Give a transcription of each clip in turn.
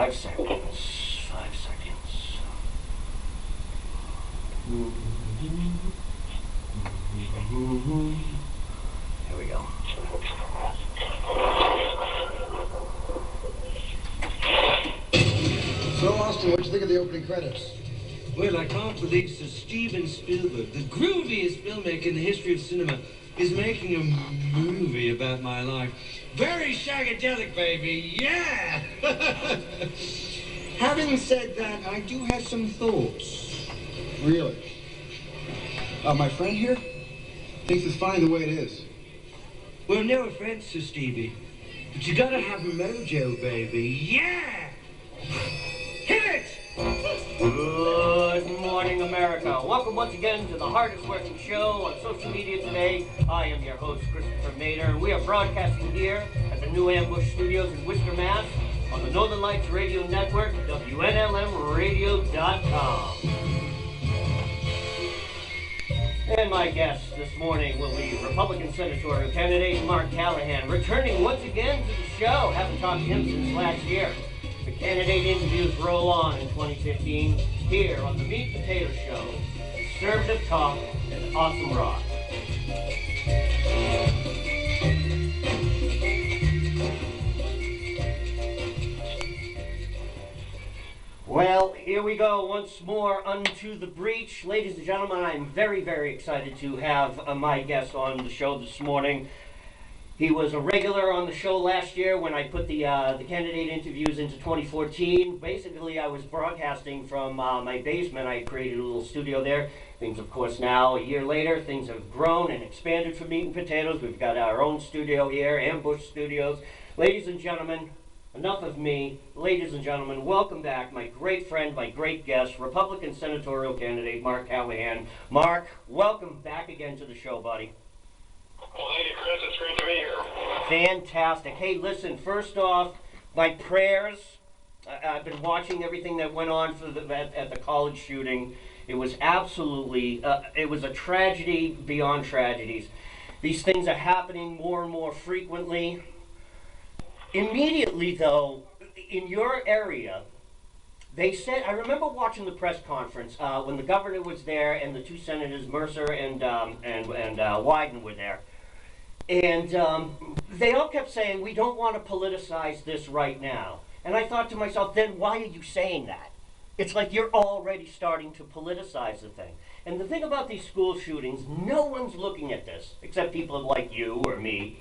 5 seconds. 5 seconds. Here we go. So, Austin, what'd you think of the opening credits? Well, I can't believe Sir Steven Spielberg, the grooviest filmmaker in the history of cinema, is making a movie about my life. Very shagadelic, baby, yeah! Having said that, I do have some thoughts. Really? My friend here thinks it's fine the way it is. Well, no offense, Sir Stevie, but you gotta have a mojo, baby, yeah! Hit it! Good morning, America. Welcome once again to the hardest working show on social media today. I am your host, Christopher Mader. We are broadcasting here at the New Ambush Studios in Worcester, Mass. on the Northern Lights Radio Network, WNLMradio.com. And my guest this morning will be Republican Senatorial candidate Mark Callahan, returning once again to the show. Haven't talked to him since last year. The candidate interviews roll on in 2015 here on the Meat Potato Show. Conservative talk and awesome rock. Well, here we go once more unto the breach. Ladies and gentlemen, I'm very, very excited to have my guest on the show this morning. He was a regular on the show last year when I put the candidate interviews into 2014. Basically, I was broadcasting from my basement. I created a little studio there. Things, of course, now, a year later, things have grown and expanded for Meat and Potatoes. We've got our own studio here, Ambush Studios. Ladies and gentlemen, enough of me. Ladies and gentlemen, welcome back my great friend, my great guest, Republican Senatorial candidate Mark Callahan. Mark, welcome back again to the show, buddy. Well, thank you, Chris. It's great to be here. Fantastic. Hey, listen, first off, my prayers. I've been watching everything that went on for at the college shooting. It was absolutely, it was a tragedy beyond tragedies. These things are happening more and more frequently. Immediately, though, in your area, they said, I remember watching the press conference when the governor was there and the two senators, Mercer and Wyden, were there. And they all kept saying, we don't want to politicize this right now. And I thought to myself, then why are you saying that? It's like you're already starting to politicize the thing. And the thing about these school shootings, no one's looking at this, except people like you or me.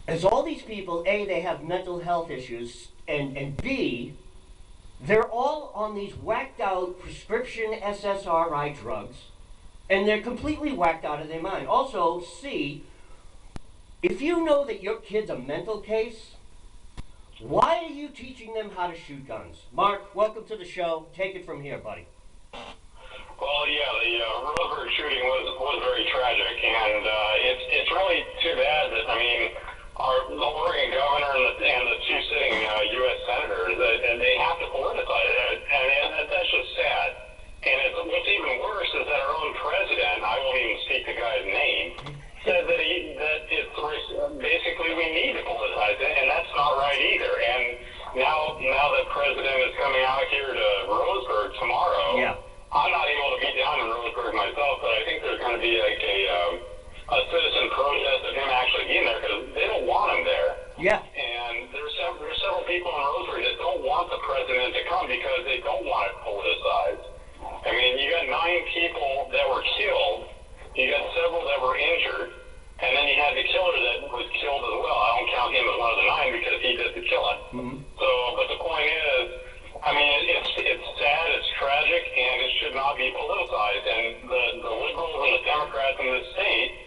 As all these people, A, they have mental health issues, and B, they're all on these whacked out prescription SSRI drugs, and they're completely whacked out of their mind. Also, C, if you know that your kid's a mental case, why are you teaching them how to shoot guns? Mark, welcome to the show. Take it from here, buddy. Well, yeah, the Roseburg shooting was very tragic, and it's really too bad that, I mean, the Oregon governor and the two sitting U.S. senators, and they have to politicize it, and that's just sad. And what's even worse is that our own president, I won't even speak the guy's name, said that it's basically we need to politicize it, and that's not right either. And now that president is coming out here to Roseburg tomorrow, yeah. I'm not able to be down in Roseburg myself, but I think there's going to be like a citizen protest of him actually being there because they don't want him there. Yeah. And there's several people in Roseburg that don't want the president to come because they don't want it politicized. I mean, you got 9 people that were killed, you got several that were injured, and then you had the killer that was killed as well. I don't count him as one of the 9 because he did the killing. Mm-hmm. So, but the point is, I mean, it's sad, it's tragic, and it should not be politicized. And the liberals and the Democrats in this state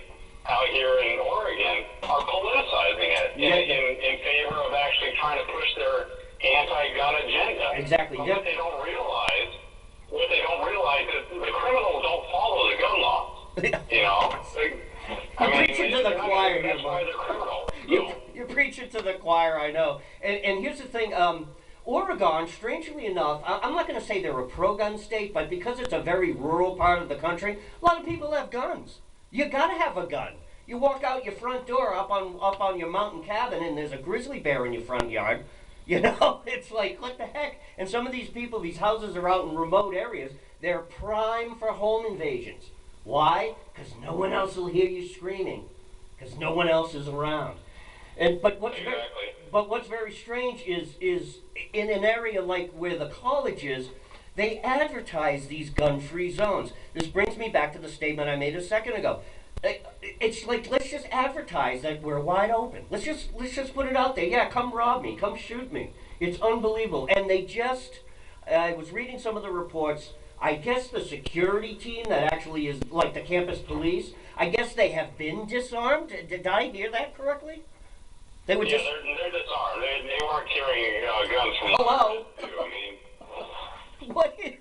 out here in Oregon are politicizing it in favor of actually trying to push their anti-gun agenda. Exactly. But what they don't realize is the criminals don't follow the gun laws. You know? You're preaching to the choir here, that's why they're criminals. You're preaching to the choir, I know. And here's the thing, Oregon, strangely enough, I'm not going to say they're a pro-gun state, but because it's a very rural part of the country, a lot of people have guns. You gotta have a gun. You walk out your front door up on your mountain cabin and there's a grizzly bear in your front yard. You know, it's like, what the heck? And some of these people, these houses are out in remote areas. They're prime for home invasions. Why? Because no one else will hear you screaming. Because no one else is around. But what's very strange is in an area like where the college is, they advertise these gun-free zones. This brings me back to the statement I made a second ago. It's like, let's just advertise that we're wide open. Let's just put it out there. Yeah, come rob me, come shoot me. It's unbelievable. And I was reading some of the reports. I guess the security team that actually is like the campus police, I guess they have been disarmed. Did I hear that correctly? They were they're disarmed. They weren't carrying guns from hello. I mean, What is?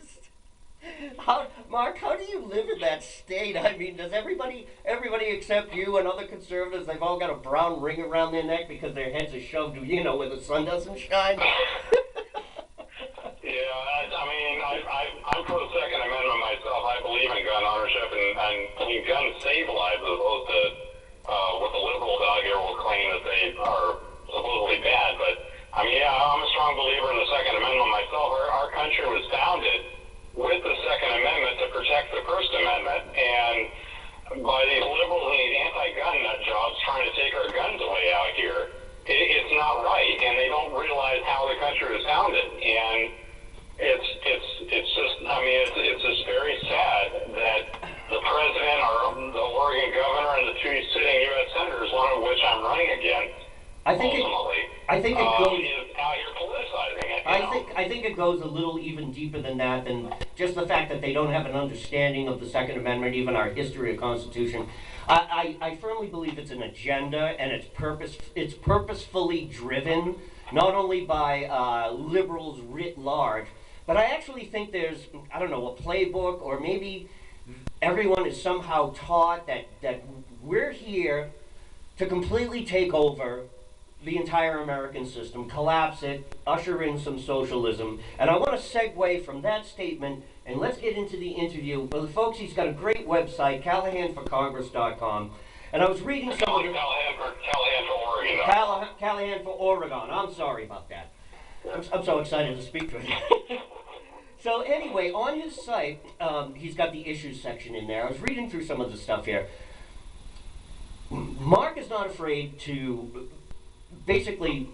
Mark, how do you live in that state? I mean, does everybody except you and other conservatives, they've all got a brown ring around their neck because their heads are shoved, where the sun doesn't shine? I'm for the Second Amendment myself. I believe in gun ownership, and guns save lives as opposed to what the liberals out here will claim that they are supposedly bad. But, I'm a strong believer in the Second Amendment myself. Our country was founded with the Second Amendment to protect the First Amendment, and by these liberals and these anti-gun nut jobs trying to take our guns away out here, it's not right, and they don't realize how the country was founded. And it's just very sad that the president or the Oregon governor and the two sitting U.S. senators, one of which I'm running against, I think it goes. Is out here politicizing it. I think it goes a little even deeper than that, than just the fact that they don't have an understanding of the Second Amendment, even our history of Constitution. I firmly believe it's an agenda, and it's purposefully driven, not only by liberals writ large, but I actually think there's, a playbook, or maybe everyone is somehow taught that we're here to completely take over the entire American system, collapse it, usher in some socialism. And I want to segue from that statement, and let's get into the interview. Well, folks, he's got a great website, CallahanForCongress.com. And I was reading some of the... Callahan for Oregon. Callahan for Oregon. I'm sorry about that. I'm so excited to speak to him. So anyway, on his site, he's got the issues section in there. I was reading through some of the stuff here. Mark is not afraid to basically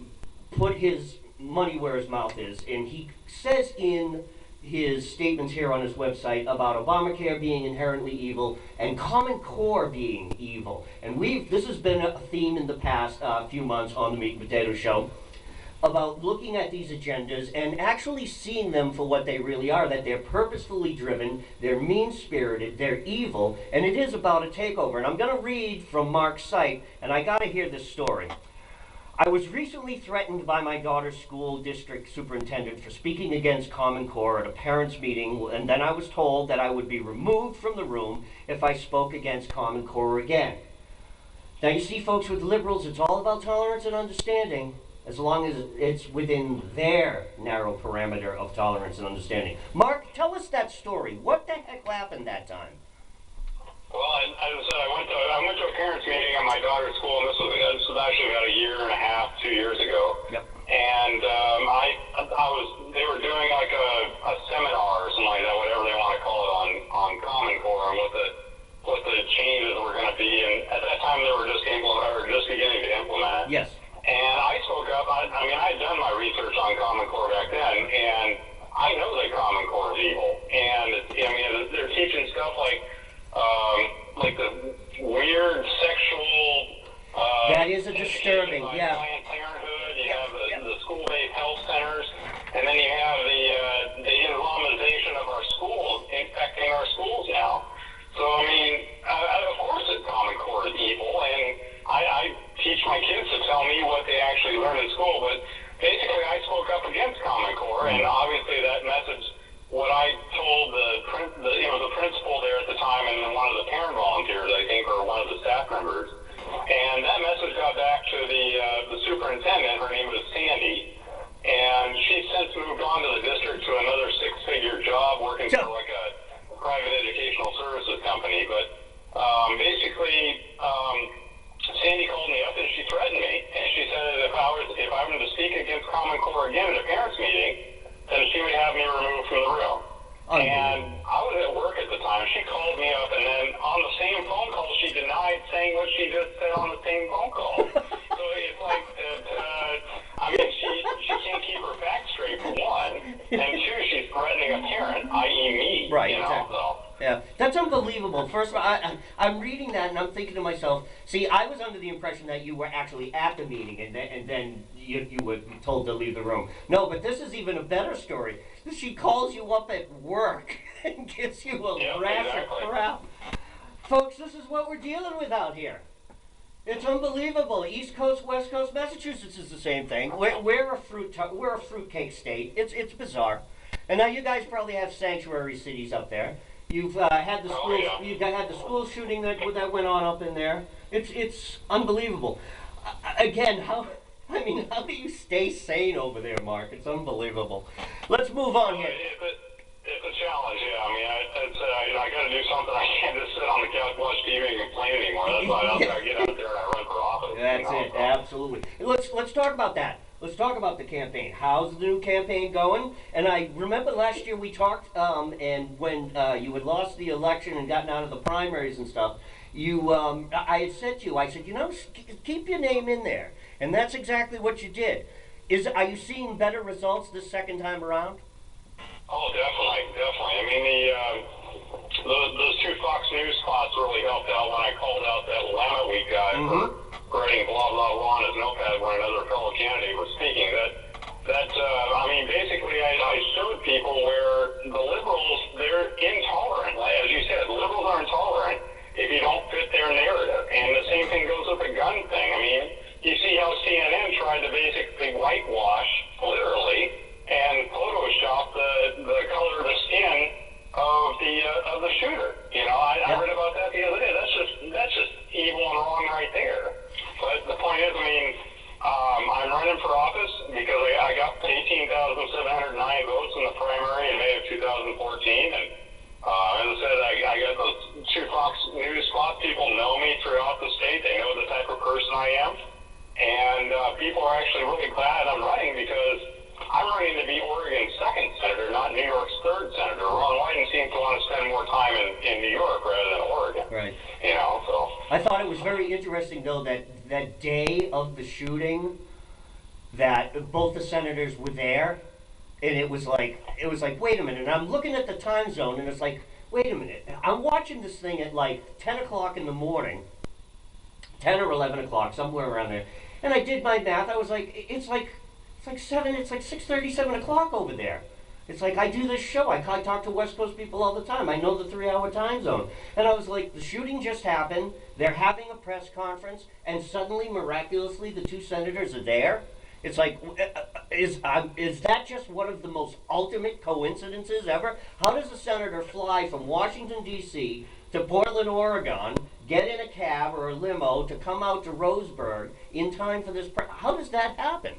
put his money where his mouth is, and he says in his statements here on his website about Obamacare being inherently evil and Common Core being evil. And this has been a theme in the past few months on the Meat and Potato Show about looking at these agendas and actually seeing them for what they really are, that they're purposefully driven, they're mean-spirited, they're evil, and it is about a takeover. And I'm going to read from Mark's site, and I got to hear this story. I was recently threatened by my daughter's school district superintendent for speaking against Common Core at a parents' meeting, and then I was told that I would be removed from the room if I spoke against Common Core again. Now you see, folks, with liberals, it's all about tolerance and understanding, as long as it's within their narrow parameter of tolerance and understanding. Mark, tell us that story. What the heck happened that time? Well, I went to a parents' meeting at my daughter's school, and this was actually about a year and a half, 2 years ago. Yep. And they were doing like a seminar or something like that, whatever they want to call it, on Common Core and what the changes were going to be. And at that time, they were just beginning to implement it. Yes. And I spoke up. I had done my research on Common Core back then, and I know that Common Core is evil. And they're teaching stuff like the weird sexual. That is a disturbing, yeah. Planned Parenthood. You have the school-based health centers, and then you have the Islamization of our schools, infecting our schools now. So of course, the Common Core is evil, and I teach my kids to tell me what they actually learn in school. But basically, I spoke up against Common Core, and obviously that message. What I told the principal there at the time, and one of the parent volunteers, I think, or one of the staff members, and that message got back to the superintendent. Her name was Sandy, and she's since moved on to the district to another six-figure job working for like a private educational services company. But basically, Sandy called me up and she threatened me, and she said that if I were to speak against Common Core And I was at work at the time. She called me up, and then on the same phone call, she denied saying what she just said on the same phone call. So it's like, I mean, she can't keep her facts straight, for one, and two, she's threatening a parent, i.e. me. Right, you know, exactly. so. Yeah, that's unbelievable. First of all, I'm reading that and I'm thinking to myself, see, I was under the impression that you were actually at the meeting and then you were told to leave the room. No, but this is even a better story. She calls you up at work and gives you a rash of crap. Folks, this is what we're dealing with out here. It's unbelievable. East Coast, West Coast, Massachusetts is the same thing. We're a fruitcake state. It's bizarre. And now you guys probably have sanctuary cities up there. You've had the school. You've had the school shooting that went on up in there. It's unbelievable. Again, how do you stay sane over there, Mark? It's unbelievable. Let's move on here. It's a challenge, yeah. I mean, I got to do something. I can't just sit on the couch, watch TV, and complain anymore. That's why I get out there and I run for office. That's it, absolutely. Let's talk about that. Let's talk about the campaign. How's the new campaign going? And I remember last year we talked, and when you had lost the election and gotten out of the primaries and stuff, I had said to you, I said, keep your name in there. And that's exactly what you did. Are you seeing better results this second time around? Oh, definitely. I mean, those two Fox News spots really helped out when I called out that Lamont guy for writing blah, blah, blah on his notepad when another fellow candidate was speaking. I mean, basically, I showed people where the liberals, they're intolerant. As you said, liberals are intolerant if you don't fit their narrative. And the same thing goes with the gun thing. I mean, you see how CNN tried to basically whitewash, literally, and Photoshop the color of the skin of the shooter. I read about that the other day. That's just evil and wrong right there. But the point is, I mean, I'm running for office because I got 18,709 votes in the primary in May of 2014, and as I said, I got those two Fox News spots. People know me throughout the state. They know the type of person I am, and people are actually really glad I'm running because I'm running to be Oregon's 2nd senator, not New York's 3rd senator. Ron Wyden seems to want to spend more time in New York rather than Oregon. Right. So. I thought it was very interesting, though, that day of the shooting, that both the senators were there, and it was like, wait a minute. And I'm looking at the time zone, and it's like, wait a minute. I'm watching this thing at like 10 o'clock in the morning, 10 or 11 o'clock, somewhere around there. And I did my math. I was like, it's like 6:30, 7 o'clock over there. It's like I do this show. I talk to West Coast people all the time. I know the 3-hour time zone. And I was like, the shooting just happened. They're having a press conference, and suddenly, miraculously, the two senators are there. It's like, is that just one of the most ultimate coincidences ever? How does a senator fly from Washington, D.C. to Portland, Oregon, get in a cab or a limo to come out to Roseburg in time for this? How does that happen?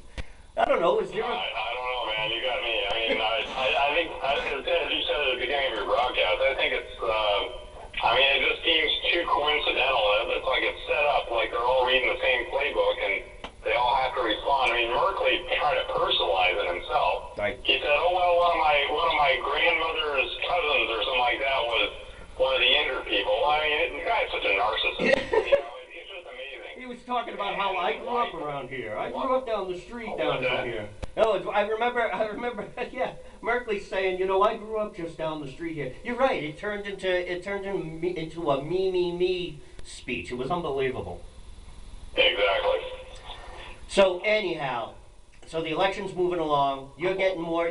I don't know. Is there? I don't know, man. You got me. I mean, I think, as you said at the beginning of your broadcast, I think it's. It just seems too coincidental. It's like it's set up like they're all reading the same playbook and they all have to respond. I mean, Merkley tried to personalize it himself. Right. He said, "Oh well, one of my grandmother's cousins or something like that was one of the injured people." I mean, the guy's such a narcissist. He's just amazing. He was talking about how I grew up around here. I grew up down the street down from here. No, I remember. Yeah, Merkley saying, I grew up just down the street here. You're right. It turned into a me speech. It was unbelievable. Exactly. So anyhow, the election's moving along. You're getting more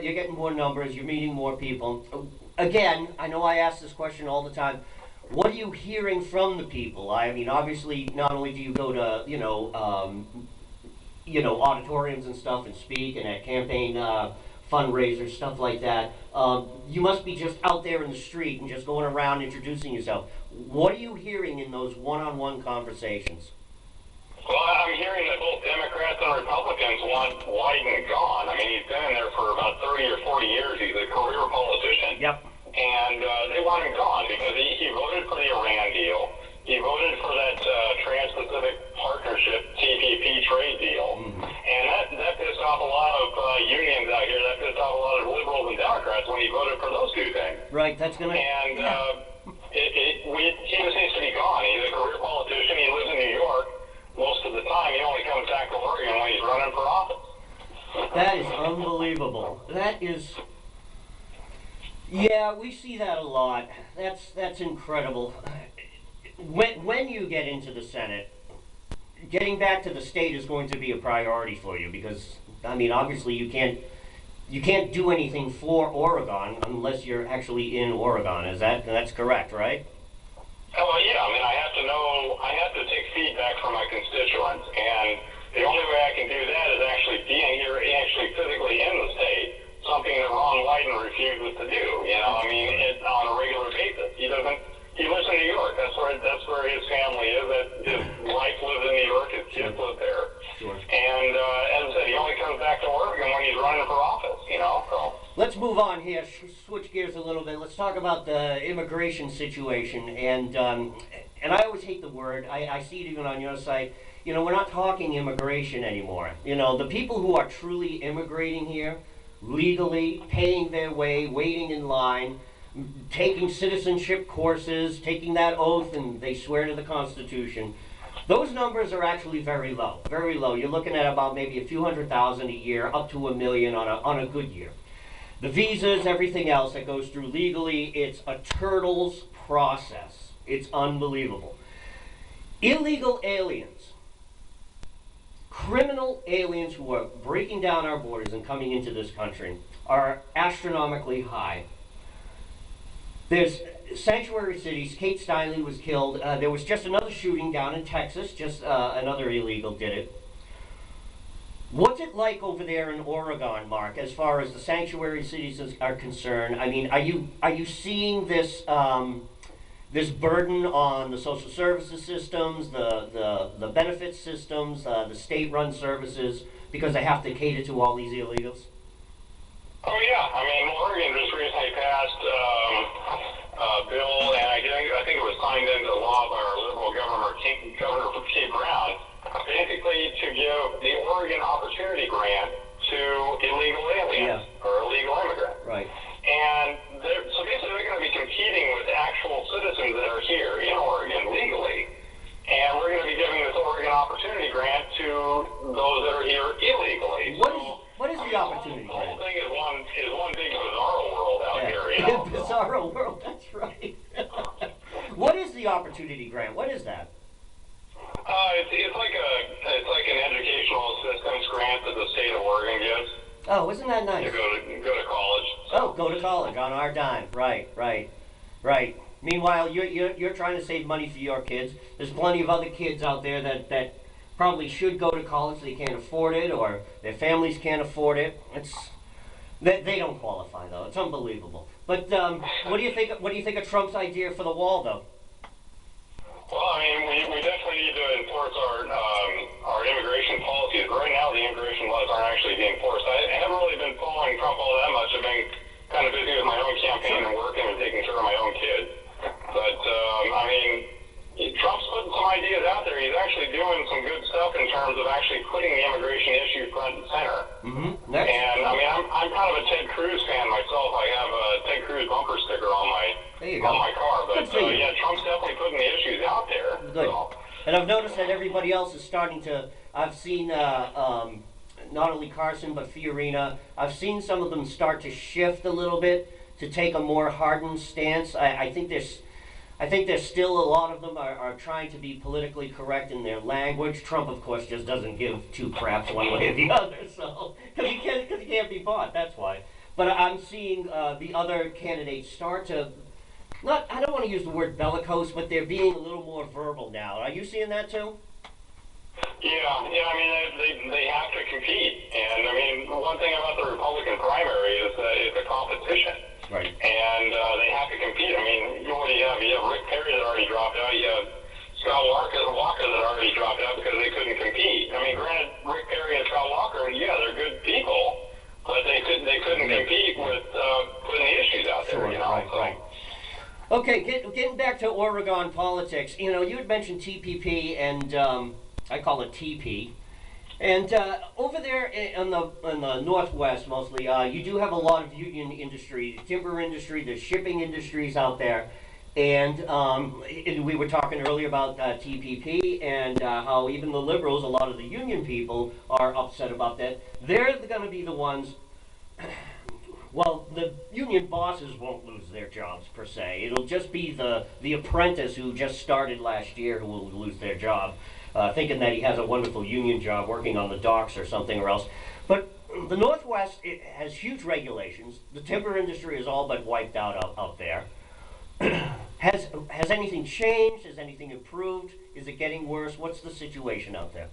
numbers. You're meeting more people. Again, I know I ask this question all the time. What are you hearing from the people? I mean, obviously, not only do you go to auditoriums and stuff and speak and at campaign fundraisers, stuff like that. You must be just out there in the street and just going around introducing yourself. What are you hearing in those one-on-one conversations? Well, I'm hearing that both Democrats and Republicans want Wyden gone. I mean, he's been in there for about 30 or 40 years. He's a career politician. Yep. And they want him gone because he voted for the Iran deal. He voted for that Trans-Pacific Partnership, TPP trade deal. Mm-hmm. And that pissed off a lot of unions out here. That pissed off a lot of liberals and Democrats Democrats when he voted for those two things. Right, that's going to... And he just needs to be gone. He's a career politician. He lives in New York. Most of the time, he only comes back to Oregon when he's running for office. That is unbelievable. That is... Yeah, we see that a lot. That's incredible. When you get into the Senate, getting back to the state is going to be a priority for you because, I mean, obviously you can't do anything for Oregon unless you're actually in Oregon. That's correct, right? Oh, yeah. I mean, I have to take feedback from my constituents, and the only way I can do that is actually being here, actually physically in the state, something that Ron Wyden refuses to do, you know, I mean, on a regular basis. He lives in New York. That's where his family is. His wife lives in New York. His kids live there. Sure. And as I said, he only comes back to Oregon when he's running for office, you know, so. Let's move on here, switch gears a little bit. Let's talk about the immigration situation. And I always hate the word. I see it even on your site. You know, we're not talking immigration anymore. You know, the people who are truly immigrating here, legally, paying their way, waiting in line, taking citizenship courses, taking that oath, and they swear to the Constitution. Those numbers are actually very low, very low. You're looking at about maybe a few 100,000 a year, up to 1 million on a good year. The visas, everything else that goes through legally, it's a turtle's process. It's unbelievable. Illegal aliens, criminal aliens who are breaking down our borders and coming into this country are astronomically high. There's sanctuary cities. Kate Steinle was killed. There was just another shooting down in Texas. Just another illegal did it. What's it like over there in Oregon, Mark, as far as the sanctuary cities are concerned? I mean, are you seeing this this burden on the social services systems, the benefits systems, the state-run services, because they have to cater to all these illegals? Oh, yeah. I mean, Oregon just recently passed a bill, and I think it was signed into law by our liberal Governor Kate Brown, basically to give the Oregon Opportunity Grant to illegal aliens or illegal immigrants. Right. And so basically they're going to be competing with actual citizens that are here in Oregon legally. And we're going to be giving this Oregon Opportunity Grant to those that are here illegally. What is the opportunity grant? The whole thing is one big bizarro world out here, you know. Bizarro world, that's right. What is the opportunity grant? What is that? It's like an educational assistance grant that the state of Oregon gives. Oh, isn't that nice? To go to college. Oh, go to college on our dime. Right. Meanwhile, you're trying to save money for your kids. There's plenty of other kids out there that probably should go to college. They can't afford it, or their families can't afford it. They don't qualify though. It's unbelievable. But what do you think? What do you think of Trump's idea for the wall, though? Well, I mean, we definitely need to enforce our immigration policies. Right now, the immigration laws aren't actually being enforced. I haven't really been following Trump all that much. I've been kind of busy with my own campaign and working and taking care of my own kids. But I mean, Trump's putting some ideas out there. He's actually doing some good stuff in terms of actually putting the immigration issue front and center. Mm-hmm. And I mean, I'm kind of a Ted Cruz fan myself. I have a Ted Cruz bumper sticker on my car. But yeah, Trump's definitely putting the issues out there. Good. So. And I've noticed that everybody else is starting to. I've seen not only Carson but Fiorina. I've seen some of them start to shift a little bit to take a more hardened stance. I think there's still a lot of them are trying to be politically correct in their language. Trump, of course, just doesn't give two craps one way or the other, so because he can't be bought. That's why. But I'm seeing the other candidates start to I don't want to use the word bellicose, but they're being a little more verbal now. Are you seeing that too? Yeah. I mean, they have to compete, and I mean, one thing about the Republican primary is that it's a competition. Right. And they have to compete. I mean, you have Rick Perry that already dropped out. You have Scott Walker that already dropped out because they couldn't compete. I mean, granted, Rick Perry and Scott Walker, yeah, they're good people, but they couldn't compete with putting the issues out there. Sure, you know. Right. Okay, getting back to Oregon politics. You know, you had mentioned TPP and I call it TP. And over there in the Northwest, mostly, you do have a lot of union industry, the timber industry, the shipping industries out there. And we were talking earlier about TPP and how even the liberals, a lot of the union people, are upset about that. They're going to be the ones. Well, the union bosses won't lose their jobs per se. It'll just be the apprentice who just started last year who will lose their job, thinking that he has a wonderful union job working on the docks or something or else. But the Northwest, it has huge regulations. The timber industry is all but wiped out there. Has anything changed? Has anything improved? Is it getting worse? What's the situation out there?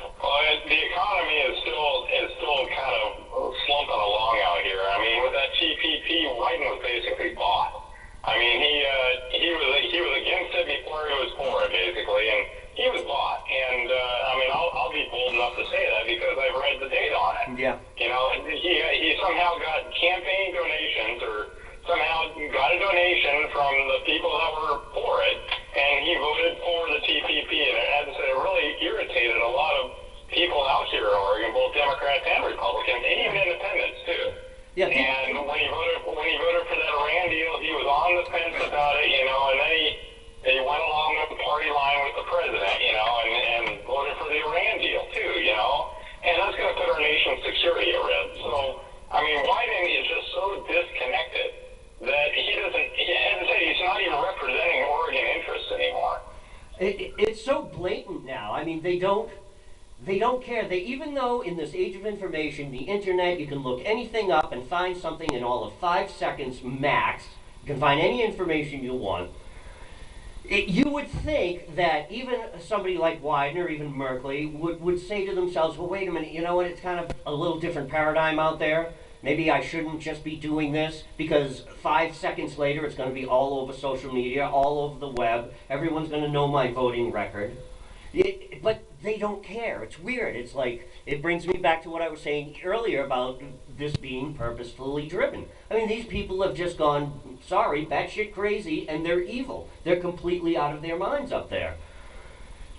Well, the economy is still kind of slumping along out here. I mean, with that TPP, Biden was basically bought. I mean, he was against it before he was for it, basically, and he was bought. And I mean, I'll be bold enough to say that because I've read the data on it. Yeah. You know, he somehow got campaign donations or somehow got a donation from the people that were for it, and he voted for the TPP. And I have to say, it really irritated a lot of people out here in Oregon, both Democrats and Republicans, and even independents too. Yeah. And when he voted for that Iran deal, he was on the fence about it, you know, and then he went along with the party line with the president, you know, and voted for the Iran deal too, you know, and that's going to put our nation's security at risk. So, I mean, Biden is just so disconnected that he's not even representing Oregon interests anymore. It's so blatant now. I mean, they don't care. Even though in this age of information, the internet, you can look anything up and find something in all of 5 seconds max. You can find any information you want. You would think that even somebody like Wyden or even Merkley would say to themselves, well, wait a minute, you know what, it's kind of a little different paradigm out there. Maybe I shouldn't just be doing this because 5 seconds later it's going to be all over social media, all over the web. Everyone's going to know my voting record. But they don't care. It's weird. It's like, it brings me back to what I was saying earlier about this being purposefully driven. I mean, these people have just gone, sorry, batshit crazy, and they're evil. They're completely out of their minds up there.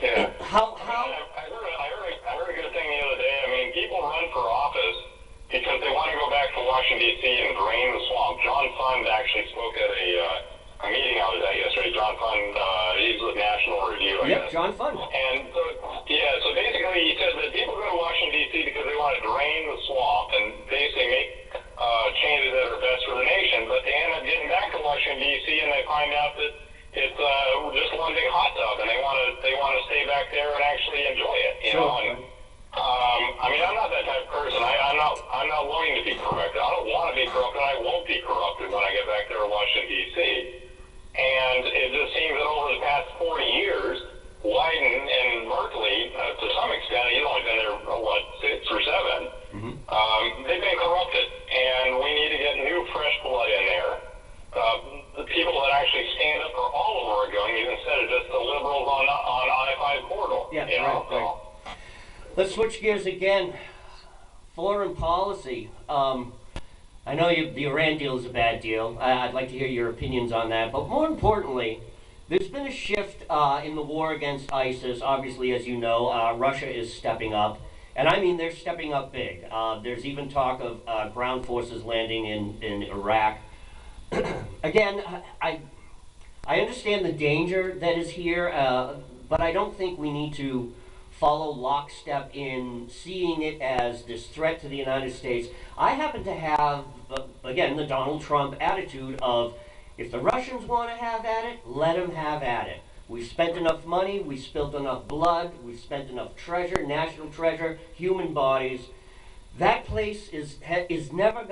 Yeah. How? I heard a good thing the other day. I mean, people run for office because they want to go back to Washington, D.C. and drain the swamp. John Fund actually spoke at a meeting I was at yesterday. John Fund, he's with National Review, I guess. John Fund. And so basically he said that people go to Washington, D.C. because they want to drain the swamp and basically make changes that are best for the nation. But they end up getting back to Washington, D.C. and they find out that it's just one big hot tub, and they want to stay back there and actually enjoy it, you know. And, I mean, I'm not that type of person. I'm not willing to be corrupted. I don't want to be corrupted. I won't be corrupted when I get back there to Washington, D.C. And it just seems that over the past 40 years, Wyden and Merkley, to some extent, he's only been there, 6 or 7, they've been corrupted. And we need to get new, fresh blood in there. The people that actually stand up for all of Oregonians instead of just the liberals on I-5 corridor. Yeah, you know? right. Let's switch gears again. Foreign policy. I know the Iran deal is a bad deal. I'd like to hear your opinions on that. But more importantly, there's been a shift in the war against ISIS. Obviously, as you know, Russia is stepping up. And I mean, they're stepping up big. There's even talk of ground forces landing in Iraq. Again, I understand the danger that is here, but I don't think we need to follow lockstep in seeing it as this threat to the United States. I happen to have, again, the Donald Trump attitude of, if the Russians want to have at it, let them have at it. We've spent enough money, we've spilled enough blood, we've spent enough treasure, national treasure, human bodies. That place is never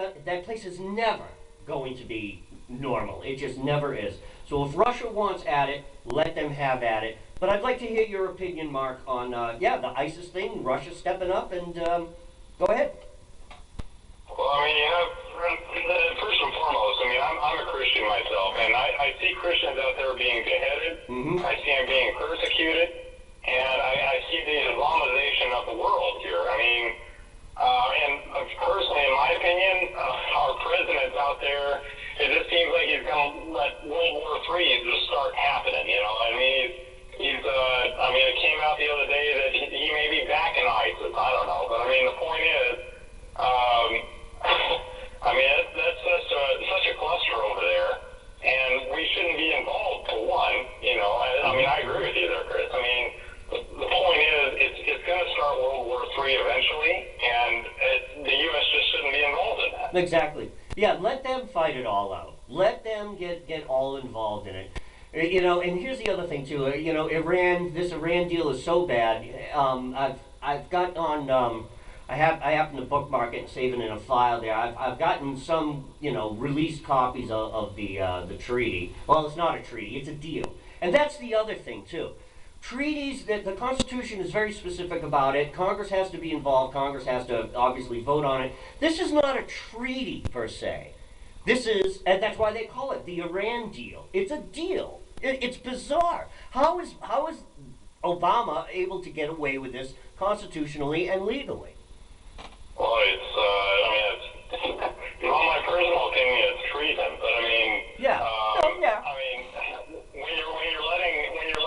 going to be normal. It just never is. So if Russia wants at it, let them have at it. But I'd like to hear your opinion, Mark, on the ISIS thing, Russia stepping up, and go ahead. Well, I mean, you know, first and foremost, I mean, I'm a Christian myself, and I see Christians out there being beheaded. I see them being persecuted, and I see the Islamization of the world here. I mean, and personally, in my opinion, our president's out there. It just seems like he's going to let World War III just start happening. You know, I mean, it came out the other day that he may be backing ISIS. Exactly. Yeah, let them fight it all out. Let them get all involved in it. You know, and here's the other thing too. You know, this Iran deal is so bad. I've got on. I happen to bookmark it and save it in a file there. I've gotten some, you know, released copies of the treaty. Well, it's not a treaty; it's a deal. And that's the other thing too. Treaties, that the Constitution is very specific about it. Congress has to be involved. Congress has to obviously vote on it. This is not a treaty per se. This is, and that's why they call it the Iran deal. It's a deal. It's bizarre. How is Obama able to get away with this constitutionally and legally? Well, in my personal opinion, it's treason. But I mean, Yeah. Yeah. I mean, when you're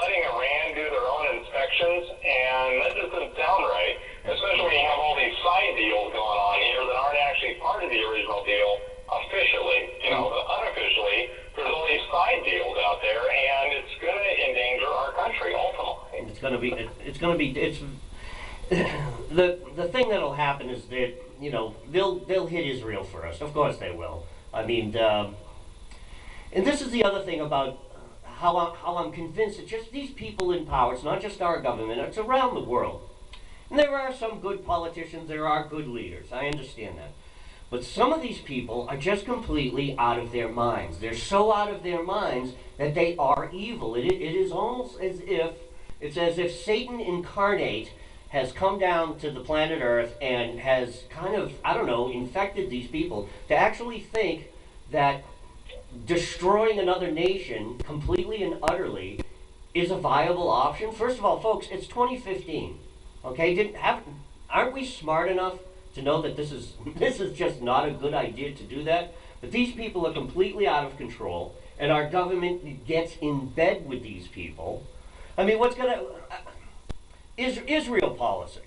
letting Iran do their own inspections, and that doesn't sound right. Especially when you have all these side deals going on here that aren't actually part of the original deal officially. You know, unofficially, there's all these side deals out there, and it's going to endanger our country ultimately. The thing that'll happen is that, you know, they'll hit Israel first. Of course they will. I mean, and this is the other thing about how I'm convinced that just these people in power, it's not just our government, it's around the world. And there are some good politicians, there are good leaders, I understand that. But some of these people are just completely out of their minds. They're so out of their minds that they are evil. It is almost as if Satan incarnate has come down to the planet Earth and has kind of, I don't know, infected these people to actually think that destroying another nation completely and utterly is a viable option. First of all, folks, it's 2015. Okay, aren't we smart enough to know that this is just not a good idea to do that? But these people are completely out of control, and our government gets in bed with these people. I mean, Israel policy.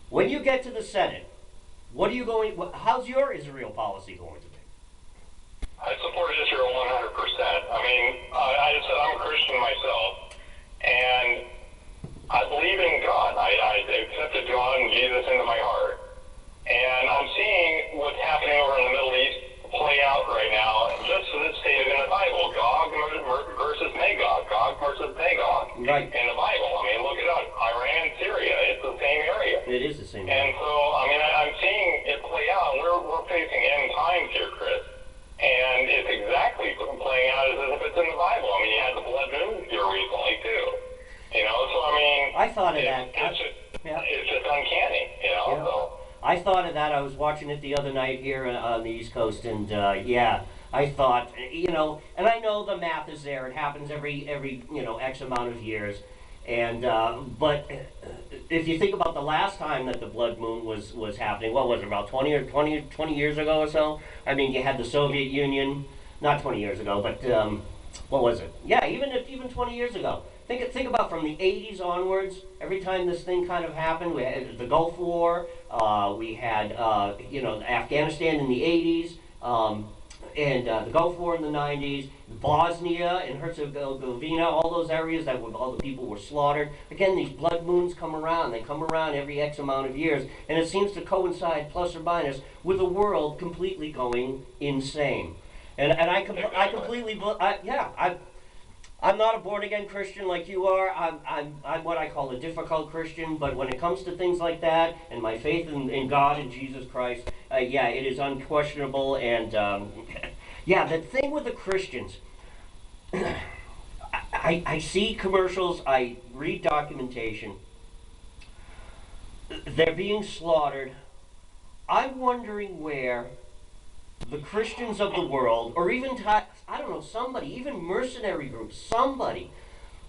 When you get to the Senate, how's your Israel policy going to be? I support Israel 100%. I mean, I said I'm a Christian myself, and I believe in God. I accepted God and Jesus into my heart. And I'm seeing what's happening over in the Middle East play out right now, just as it's stated in the Bible. Gog versus Magog. Gog versus Magog. Right. In the Bible. I mean, look it up. Iran, Syria. It's the same area. It is the same area. And so, I mean, I'm seeing it play out. We're facing end times here, Chris. And it's exactly playing out as if it's in the Bible. I mean, you had the blood moon here recently, too. You know, so I mean, I thought of that. It's just uncanny, you know. Yeah. So. I thought of that. I was watching it the other night here on the East Coast, and yeah, I thought, you know, and I know the math is there. It happens every you know, X amount of years, and but if you think about the last time that the blood moon was happening, what was it, about 20 years ago or so? I mean, you had the Soviet Union, not 20 years ago, but what was it? Yeah, even 20 years ago. Think about from the 80s onwards, every time this thing kind of happened. We had the Gulf War, we had you know, Afghanistan in the 80s, and the Gulf War in the 90s, Bosnia and Herzegovina, all those areas that all the people were slaughtered. Again, these blood moons come around. They come around every X amount of years, and it seems to coincide, plus or minus, with the world completely going insane. And I completely, I'm not a born-again Christian like you are. I'm what I call a difficult Christian. But when it comes to things like that, and my faith in God and Jesus Christ, yeah, it is unquestionable. And yeah, the thing with the Christians, I see commercials, I read documentation. They're being slaughtered. I'm wondering where the Christians of the world, or even, I don't know, somebody, even mercenary groups, somebody,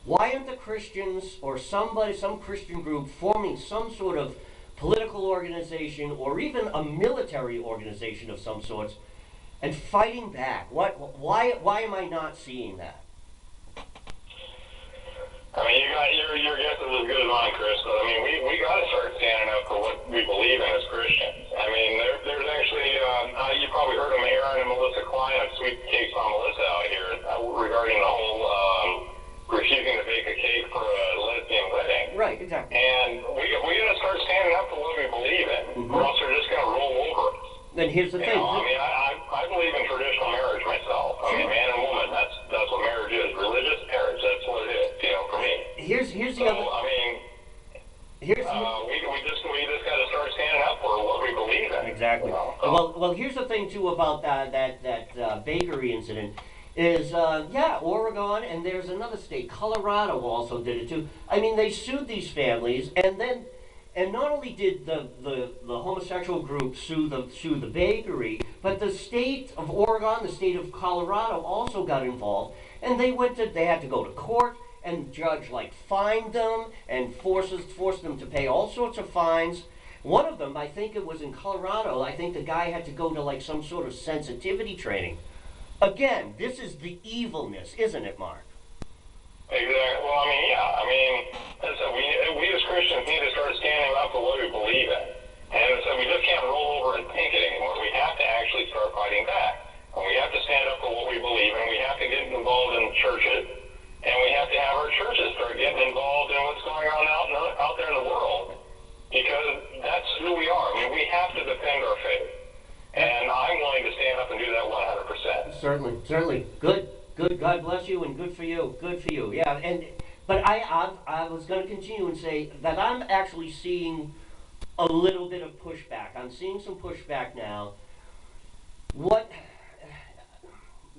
why aren't the Christians or some Christian group forming some sort of political organization or even a military organization of some sorts and fighting back? Why am I not seeing that? I mean, your guess is as good as mine, Chris. But I mean, we got to start standing up for what we believe in as Christians. I mean, there's actually you probably heard of Aaron and Melissa Klein of Sweet Cakes on Melissa out here regarding the whole refusing to bake a cake for a lesbian wedding. Right, exactly. And we got to start standing up for what we believe in, or else they're just going to roll over us. And here's the You thing. know, I mean, I believe in traditional marriage myself. I mean, man and woman, that's what marriage is. Religious marriage, that's what it is, you know, for me. Here's the So, other. I mean, we just got to start standing up for what we believe in. Exactly. You know, so. Well, here's the thing too about that bakery incident is Oregon, and there's another state, Colorado, also did it too. I mean, they sued these families, and not only did the homosexual group sue the bakery, but the state of Oregon, the state of Colorado also got involved, and they had to go to court. And the judge fined them and forced them to pay all sorts of fines. One of them, I think it was in Colorado, I think the guy had to go to some sort of sensitivity training. Again, this is the evilness, isn't it, Mark? Exactly. Well, I mean, yeah. I mean, we as Christians need to start standing up for what we believe in. And so we just can't roll over and think it anymore. We have to actually start fighting back. And we have to stand up for what we believe in. We have to get involved in churches. And we have to have our churches start getting involved in what's going on out there in the world, because that's who we are. I mean, we have to defend our faith, and I'm willing to stand up and do that 100%. Certainly. Good. God bless you, and good for you. Yeah. But I was going to continue and say that I'm actually seeing a little bit of pushback. I'm seeing some pushback now.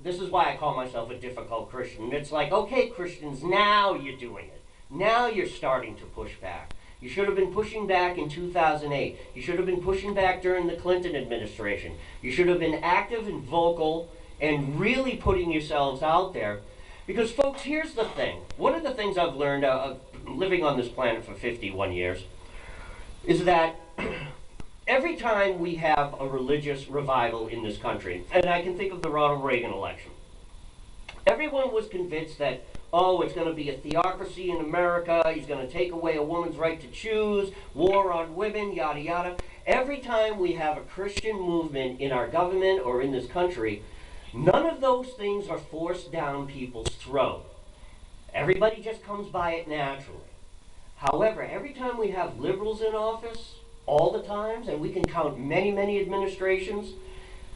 This is why I call myself a difficult Christian. It's like, okay, Christians, now you're doing it. Now you're starting to push back. You should have been pushing back in 2008. You should have been pushing back during the Clinton administration. You should have been active and vocal and really putting yourselves out there. Because, folks, here's the thing. One of the things I've learned living on this planet for 51 years is that every time we have a religious revival in this country, and I can think of the Ronald Reagan election, everyone was convinced that, it's going to be a theocracy in America, he's going to take away a woman's right to choose, war on women, yada yada. Every time we have a Christian movement in our government or in this country, none of those things are forced down people's throat. Everybody just comes by it naturally. However, every time we have liberals in office, all the times, and we can count many, many administrations,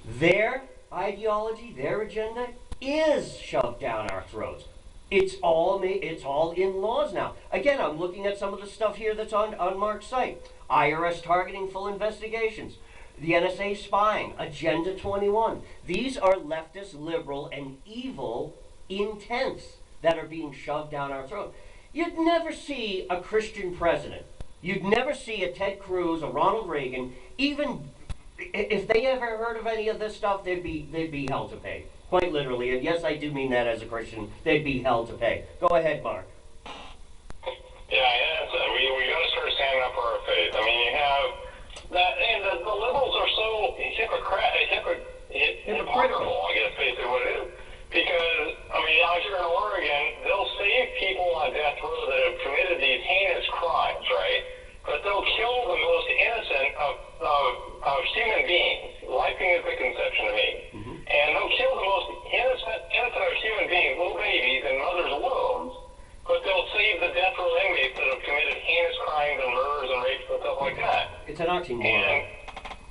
their ideology, their agenda is shoved down our throats. It's all in laws now. Again, I'm looking at some of the stuff here that's on Mark's site. IRS targeting full investigations, the NSA spying, Agenda 21. These are leftist, liberal, and evil intents that are being shoved down our throat. You'd never see a Christian president. You'd never see a Ted Cruz, a Ronald Reagan, even if they ever heard of any of this stuff, they'd be held to pay. Quite literally, and yes, I do mean that as a Christian, they'd be held to pay. Go ahead, Mark. Yeah, we got to start standing up for our faith. I mean, you have that, and the liberals are so hypocritical, I guess, basically what it is. Because, I mean, out here in Oregon, they'll save people on death row that have committed these heinous crimes, right? But they'll kill the most innocent of human beings. Life being a good conception to me. Mm-hmm. And they'll kill the most innocent of human beings, little babies in mothers' wombs, but they'll save the death row inmates that have committed heinous crimes and murders and rapes and stuff like that. It's an oxymoron.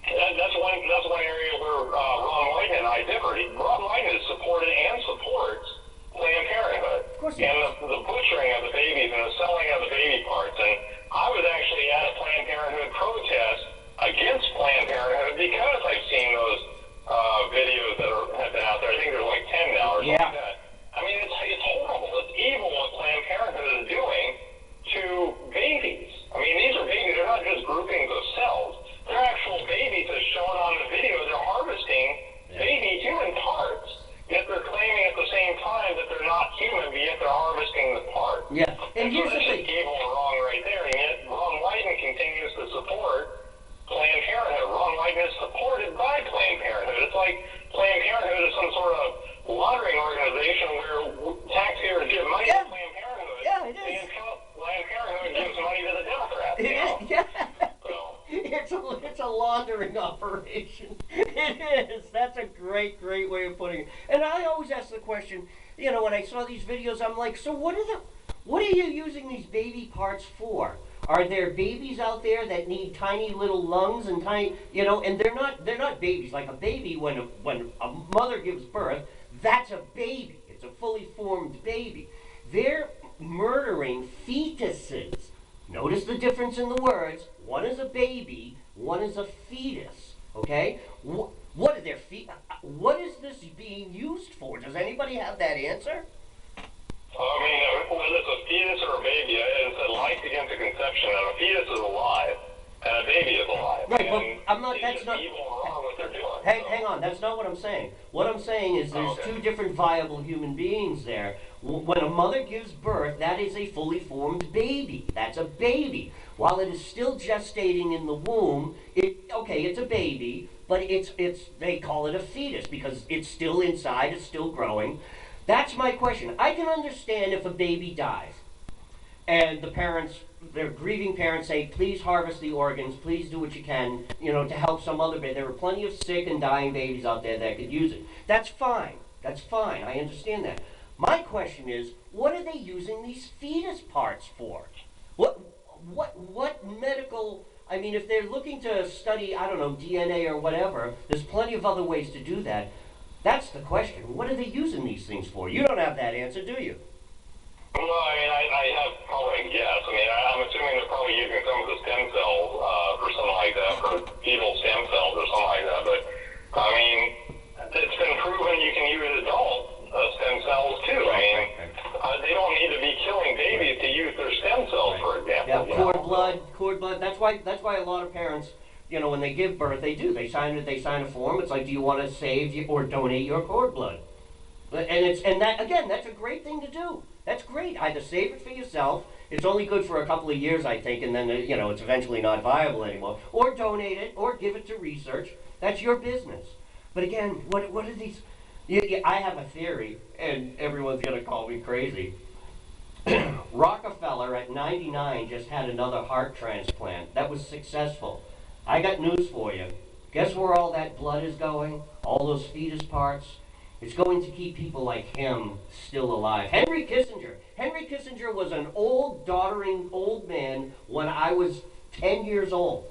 And that's one area where Ron Wyden and I differ. Ron Wyden has supported and supports Planned Parenthood. Of course he and does. the butchering of the babies and the selling of the baby parts. And I was actually at a Planned Parenthood protest against Planned Parenthood because I've seen those videos that have been out there. I think there's like 10 now or something like that. I mean, it's horrible. It's evil what Planned Parenthood is doing to babies. I mean, these are babies. They're not just groupings of cells. They're actual babies as shown on the video. They're harvesting baby human parts. Yet they're claiming at the same time that they're not human, but yet they're harvesting the parts. Yeah, and here's so the thing. This is evil and wrong right there, and yet Ron Wyden continues to support Planned Parenthood. Ron Wyden is supported by Planned Parenthood. It's like Planned Parenthood is some sort of lottery organization where taxpayers give money to Planned Parenthood. Yeah, it is. And Planned Parenthood gives money to the Democrats. It is, yeah. So. It's a laundering operation. It is. That's a great way of putting it. And I always ask the question, when I saw these videos, I'm like, so what are you using these baby parts for? Are there babies out there that need tiny little lungs and tiny, you know, and they're not babies. Like a baby, when a mother gives birth, that's a baby. It's a fully formed baby. They're murdering fetuses. Notice the difference in the words. One is a baby, one is a fetus. Okay? What are their what is this being used for? Does anybody have that answer? I mean, whether it's a fetus or a baby, it's a life begins at conception, and a fetus is alive, and a baby is alive. Right, and but I'm not. it's That's just not. evil and wrong what they're doing. Hang on. That's not what I'm saying. What I'm saying is there's two different viable human beings there. When a mother gives birth, that is a fully formed baby. That's a baby. While it is still gestating in the womb, it's a baby, but they call it a fetus because it's still inside, it's still growing. That's my question. I can understand if a baby dies and the parents, their grieving parents say, please harvest the organs, please do what you can, you know, to help some other baby. There are plenty of sick and dying babies out there that could use it. That's fine. That's fine. I understand that. My question is, what are they using these fetus parts for? What medical, I mean, if they're looking to study, I don't know, DNA or whatever, there's plenty of other ways to do that. That's the question. What are they using these things for? You don't have that answer, do you? No, I mean, I have probably a guess. I mean, I'm assuming they're probably using some of the stem cells for something like that, for fetal stem cells or something like that. But, I mean, it's been proven you can use adult stem cells too. I mean, they don't need to be killing babies to use their stem cells, for example. Yeah, cord blood. That's why a lot of parents, you know, when they give birth, they sign a form. It's like, do you want to save or donate your cord blood? And that again, that's a great thing to do. That's great. Either save it for yourself. It's only good for a couple of years, I think, and then you know it's eventually not viable anymore. Or donate it, or give it to research. That's your business. But again, what are these? I have a theory, and everyone's gonna call me crazy. Rockefeller at 99 just had another heart transplant. That was successful. I got news for you. Guess where all that blood is going? All those fetus parts? It's going to keep people like him still alive. Henry Kissinger was an old, doddering old man when I was 10 years old.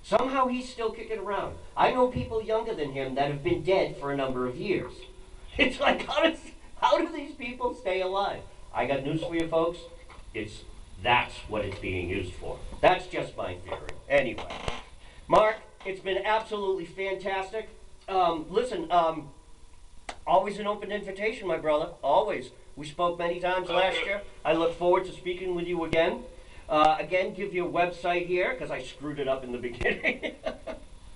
Somehow he's still kicking around. I know people younger than him that have been dead for a number of years. It's like, how do these people stay alive? I got news for you folks. That's what it's being used for. That's just my theory. Anyway, Mark, it's been absolutely fantastic. Listen, always an open invitation, my brother. Always. We spoke many times last year. I look forward to speaking with you again. Again, give your website here, because I screwed it up in the beginning.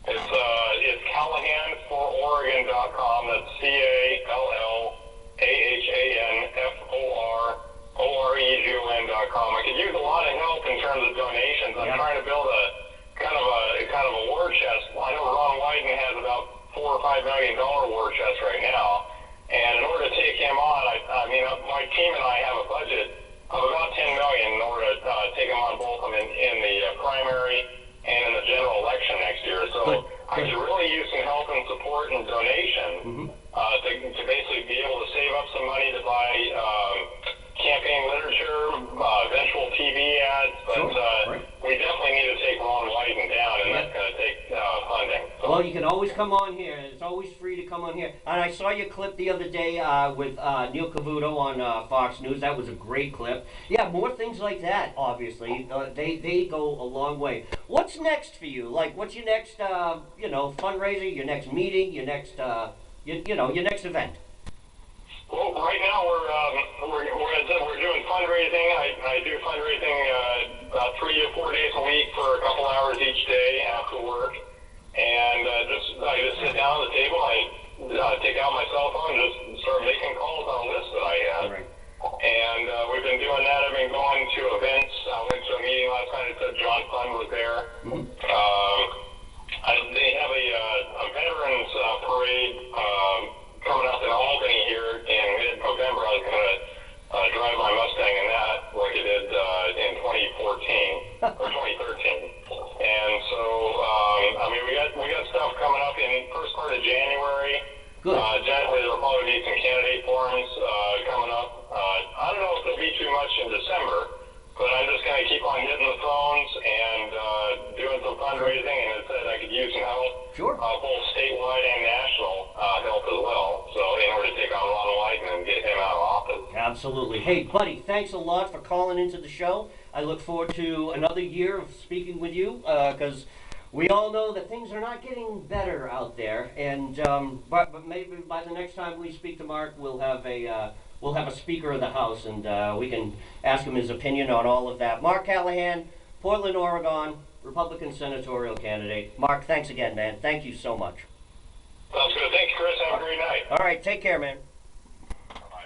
It's Callahanfororegon.com. That's CallahanFororegon.com. I could use a lot of help in terms of donations. I'm trying to build a kind of a war chest. I know Ron Wyden has about $4 or $5 million war chest right now. And in order to take him on, I mean, my team and I have a budget of about $10 million in order to take him on both in the primary and in the general election next year. So I could really use some help and support and donation to basically be able to save up some money to buy campaign literature, eventual TV ads, but we definitely need to take Ron Wyden down, and that's going to take funding. So. Well, you can always come on here. It's always free to come on here. And I saw your clip the other day with Neil Cavuto on Fox News. That was a great clip. Yeah, more things like that, obviously. They go a long way. What's next for you? Like, what's your next, fundraiser, your next meeting, your next, your next event? Well, right now we're doing fundraising. I do fundraising about 3 to 4 days a week for a couple hours each day after work, and I just sit down at the table. I take out my cell phone and just start making calls on a list that I have. Right. And we've been doing that. I've been going to events. I went to a meeting last night that said John Fund was there. They have a veterans parade coming up in Albany here in mid-November. I was going to drive my Mustang in that like I did in 2014 or 2013. And so, I mean, we got stuff coming up in first part of January. Good. Generally, there'll probably be some candidate forums coming up. I don't know if there'll be too much in December, But I'm just going to keep on hitting the phones and doing some fundraising, and it said I could use some help, Sure. both statewide and national help as well. So in order to take on Ron Wyden and get him out of office. Absolutely. Hey, buddy, thanks a lot for calling into the show. I look forward to another year of speaking with you, because we all know that things are not getting better out there. And but maybe by the next time we speak to Mark, we'll have a Speaker of the House, and we can ask him his opinion on all of that. Mark Callahan, Portland, Oregon, Republican Senatorial candidate. Mark, thanks again, man. Thank you so much. Sounds good. Thanks, Chris. Have a great night. All right, take care, man. Bye-bye.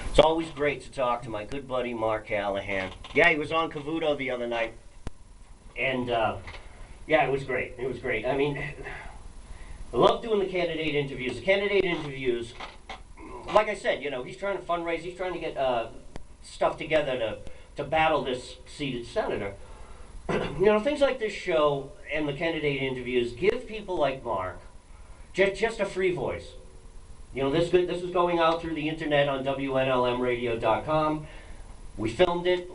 It's always great to talk to my good buddy Mark Callahan. Yeah, he was on Cavuto the other night, and yeah, it was great. It was great. I mean, I love doing the candidate interviews. The candidate interviews, like I said, you know, he's trying to fundraise. He's trying to get stuff together to battle this seated senator. You know, things like this show and the candidate interviews give people like Mark just a free voice. You know, this is going out through the internet on WNLMradio.com. We filmed it,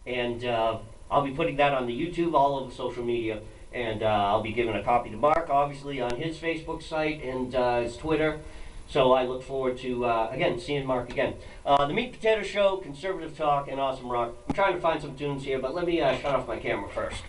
and I'll be putting that on the YouTube, all over social media. And I'll be giving a copy to Mark, obviously, on his Facebook site and his Twitter. So I look forward to, again, seeing Mark again. The Meat Potato Show, Conservative Talk, and Awesome Rock. I'm trying to find some tunes here, but let me shut off my camera first.